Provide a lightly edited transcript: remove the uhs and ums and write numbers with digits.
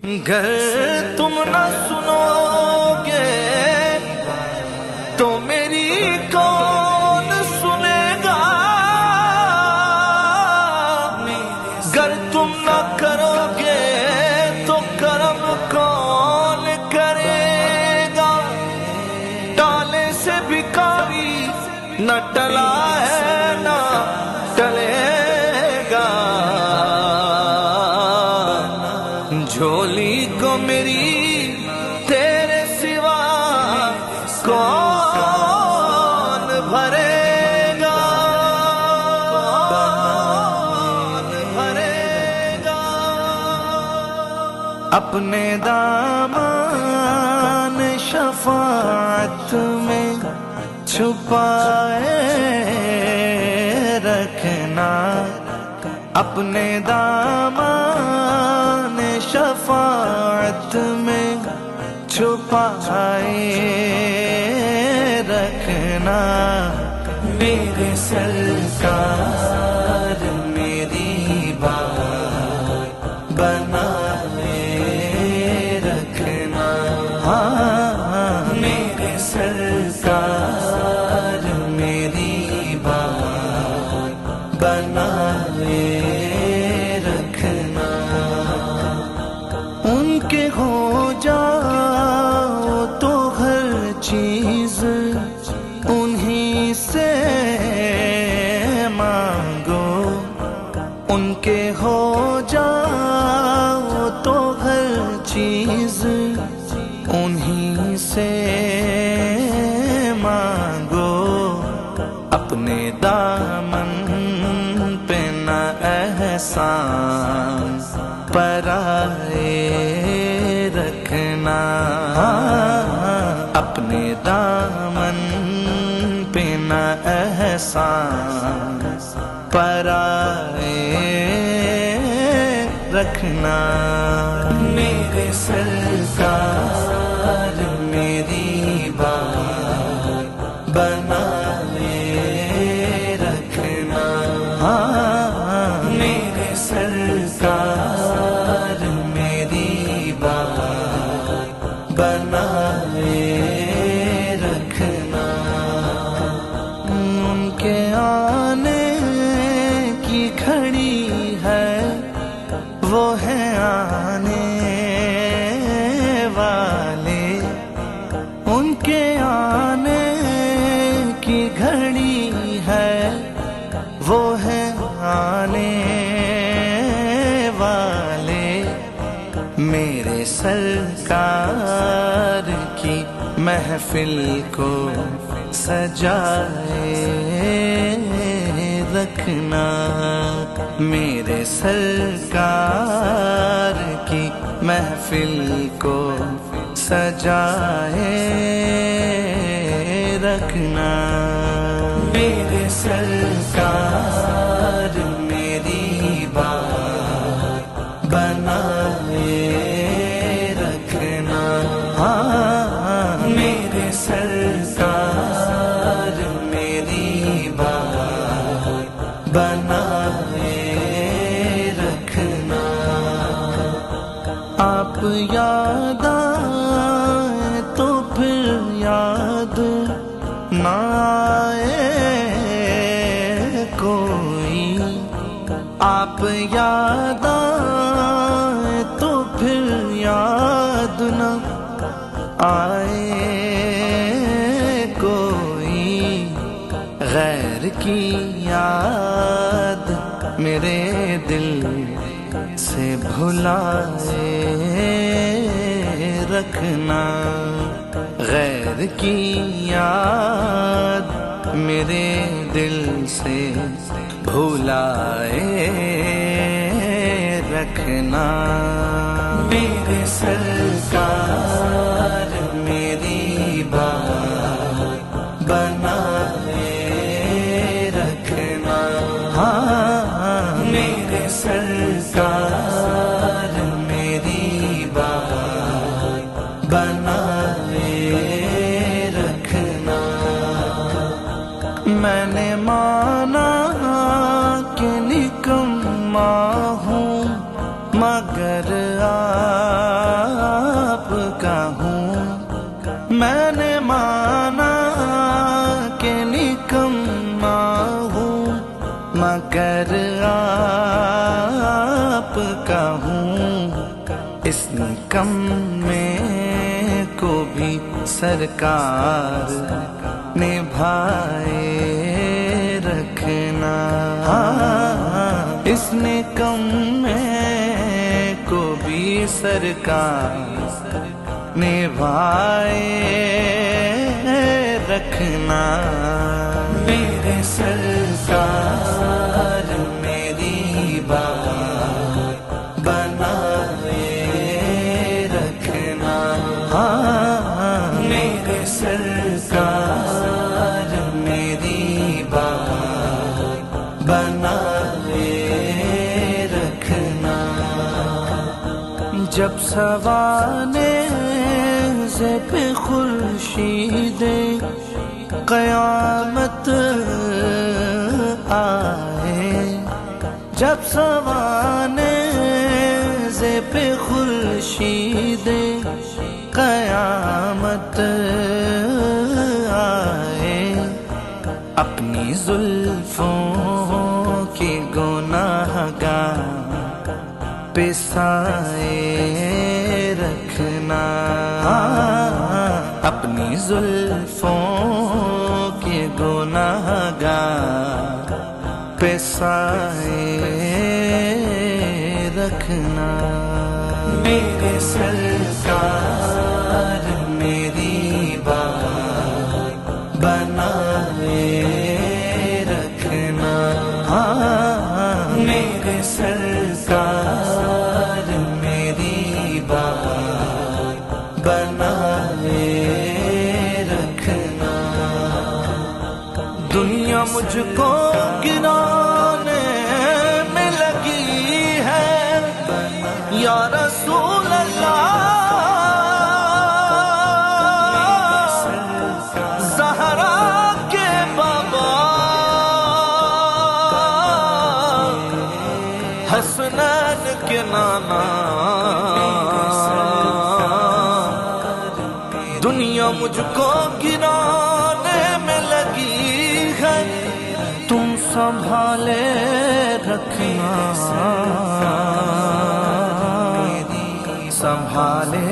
گر تم نہ سنو گے تو میری کون سنے گا، گر تم نہ کرو گے تو کرم کون کرے گا، ٹالے سے بھکاری نہ ٹلا ہے نہ ٹلے گا، جھولی کو میری تیرے سوا کون بھرے گا، کون بھرے گا، اپنے دامان شفاعت میں چھپائے رکھنا، اپنے دامان شفاعت میں چھپائے رکھنا، میرے سرکار میری بات بنائے رکھنا، ہاں میرے سرکار میری بات بنائے رکھنا، ان کے ہو جاؤ تو ہر چیز انہی سے مانگو، ان کے ہو جاؤ تو ہر چیز انہی سے مانگو، اپنے دامن پہ نہ احسان پرائے رکھنا، اپنے دامن پہ نہ احسان پرائے رکھنا، میرے سرکار میری بات بنائے رکھنا، میرے سرکار میری بات بنائے رکھنا، ان کے آنے کی گھڑی ہے وہ ہے آنے والے، ان کے آنے کی گھڑی ہے وہ ہے آنے والے، میرے سرکار کی محفل کو سجائے رکھنا، میرے سرکار کی محفل کو سجائے رکھنا، میرے سرکار میری بات بنائے رکھنا، میرے سرکار میری بات بنائے رکھنا، آپ یاد آئے تو پھر یاد نہ آئے کوئی، آپ یاد آئے تو پھر یاد نہ آئے کوئی، غیر کی یاد میرے دل سے بھلائے رکھنا، غیر کی یاد میرے دل سے بھلائے رکھنا، میرے سرکار میری بات بنائے رکھنا، میرے سرکار میری بات بنائے رکھنا، میں نے مانا کہ نکما ہوں مگر اس نکمے کو بھی سرکار نبھائے رکھنا، اس نکمے کو بھی سرکار نبھائے رکھنا، میرے سرکار میری بات بنائے رکھنا، میرے سرکار میری بات بنائے رکھنا، جب سوانے پہ خورشید قیامت آئے، جب سوانے پہ خورشید قیامت آئے، اپنی زلفوں کی گناہگار پہ سائے رکھنا، اپنی زلفوں کے گناہگار پہ سائے رکھنا، میرے سرکار میری بات بنائے رکھنا، میرے سرکار میری بات بنائے رکھنا، دنیا مجھ کو گرانے میں لگی ہے یا رسول اللہ، زہرا کے بابا حسنین کے نانا، دنیا مجھ کو گرانے میں لگی ہے، تم سنبھالے رکھنا، سنبھالے